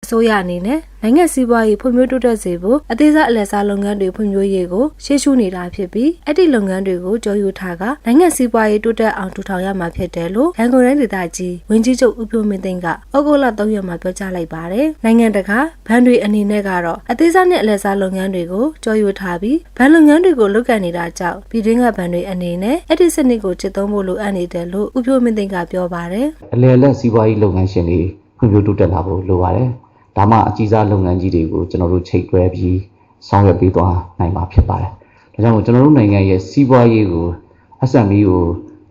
စိုးရအနေနဲ့နိုင်ငံစီးပွားရေးဖွံ့ဖြိုးတိုးတက်စေဖို့အသေးစားအလတ်စားလုပ်ငန်းတွေဖွံ့ဖြိုးရေးကိုရှေ့ရှုနေတာဖြစ်ပြီးအဲ့ဒီလုပ်ငန်းတွေကိုကြော်ယူထားကနိုင်ငံစီးပွားရေးတိုးတက်အောင်ထူထောင်ရမှာဖြစ်တယ်လို့ရန်ကုန်တိုင်းဒေသကြီးဝန်ကြီးချုပ်ဦးဖြိုးမင်းသိန်းကဩဂုတ်လ3ရက်မှာပြောကြားလိုက်ပါတယ်။နိုင်ငံတကာဘဏ်တွေအနေနဲ့ကတော့အသေးစားနဲ့အလတ်စားလုပ်ငန်းတွေကိုကြော်ယူထားပြီးဘဏ်လုပ်ငန်းတွေကိုလုပ်ကိုင်နေတာကြောင့်ပြည်တွင်းကဘဏ်တွေအနေနဲ့အဲ့ဒီစနစ်ကိုကျင့်သုံးဖို့လိုအပ်နေတယ်လို့ဦးဖြိုးမင်းသိန်းကပြောပါတယ်။ အလယ်လက်စီးပွားရေးလုပ်ငန်းရှင်တွေဖွံ့ဖြိုးတိုးတက်လာဖို့လိုပါတယ်။ဒါမှအကြီးစားလုပ်ငန်းကြီးတွေကိုကျွန်တော်တို့ချိတ်တွဲပြီးဆောင်ရွက်ပေးသွားနိုင်မှာဖြစ်ပါတယ်။ဒါကြောင့်ကျွန်တော်တို့နိုင်ငံရဲ့စီးပွားရေးကို SME ကို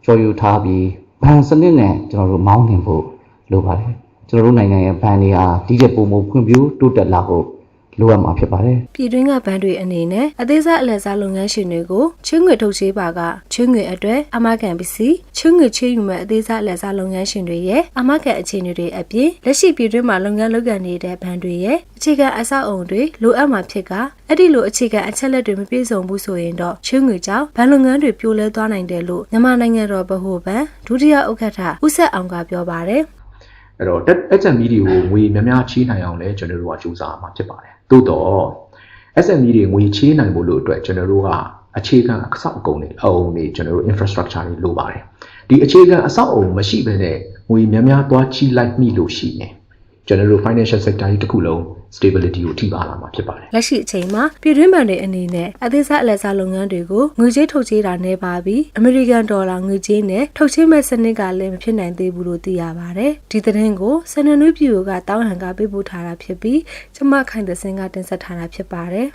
ကြော်ယူထားပြီးဘဏ်စနစ်နဲ့ကျွန်တော်တို့မောင်းနှင်ဖို့လိုပါတယ်။ကျွန်တော်တို့နိုင်ငံရဲ့ဘဏ်တွေဟာဒီတဲ့ပုံမှုဖွံ့ဖြိုးတိုးတက်လာဖို့လိုအပ်မှာဖြစ်ပါတယ်။ ပြည်တွင်းကဘဏ်တွေအနေနဲ့အသေးစားအလတ်စားလုပ်ငန်းရှင်တွေကိုချင်းငွေထုတ်ချေးပါကချင်းငွေအတွက်အမကန်ပစ္စည်းချင်းငွေချေးယူမဲ့အသေးစားအလတ်စားလုပ်ငန်းရှင်တွေရဲ့အမကန်အခြေအနေတွေအပြင်လက်ရှိပြည်တွင်းမှာလုပ်ငန်းလုပ်ကိုင်နေတဲ့ဘဏ်တွေရဲ့အခြေခံအဆောက်အုံတွေလိုအပ်မှာဖြစ်ကအဲ့ဒီလိုအခြေခံအချက်လက်တွေမပြည့်စုံဘူးဆိုရင်တော့ချင်းငွေကြောင့်ဘဏ်လုပ်ငန်းတွေပြိုလဲသွားနိုင်တယ်လို့မြန်မာနိုင်ငံတော်ဗဟိုဘဏ်ဒုတိယဥက္ကဋ္ဌဦးဆက်အောင်ကပြောပါတယ်အဲ့တော့ SME တွေကိုငွေများများချေးနိုင်အောင်လဲကျွန်တော်တို့ကစူးစမ်းမှာဖြစ်ပါတယ်သို့တော့ SME တွေငွေချေးနိုင်ဖို့လို့အတွက်ကျွန်တော်တို့ကအခြေခံအဆောက်အအုံတွေကျွန်တော်တို့ infrastructure တွေလိုပါတယ်ဒီအခြေခံအဆောက်အအုံမရှိဘဲနဲ့ငွေများများသွားချီးလိုက်မိလို့ရှိရင်ကျွန်တော်တို့ financial sector ကြီးတစ်ခုလုံး stability ကိုထိပါလာမှာဖြစ်ပါတယ်လက်ရှိအချိန်မှာပြည်တွင်းဘဏ်တွေအနေနဲ့အသေးစားအလတ်စားလုပ်ငန်းတွေကိုငွေကြေးထုတ်ချေးတာနဲ့ပါပြီးအမေရိကန်ဒေါ်လာငွေကြေးနဲ့ထုတ်ချေးမဲ့စနစ်ကလည်းမဖြစ်နိုင်သေးဘူးလို့သိရပါတယ်ဒီသတင်းကိုစနနွေးပြည်ကတောင်းဟန်ကပေးပို့ထားတာဖြစ်ပြီးကျမခိုင်သစင်ကတင်ဆက်ထားတာဖြစ်ပါတယ်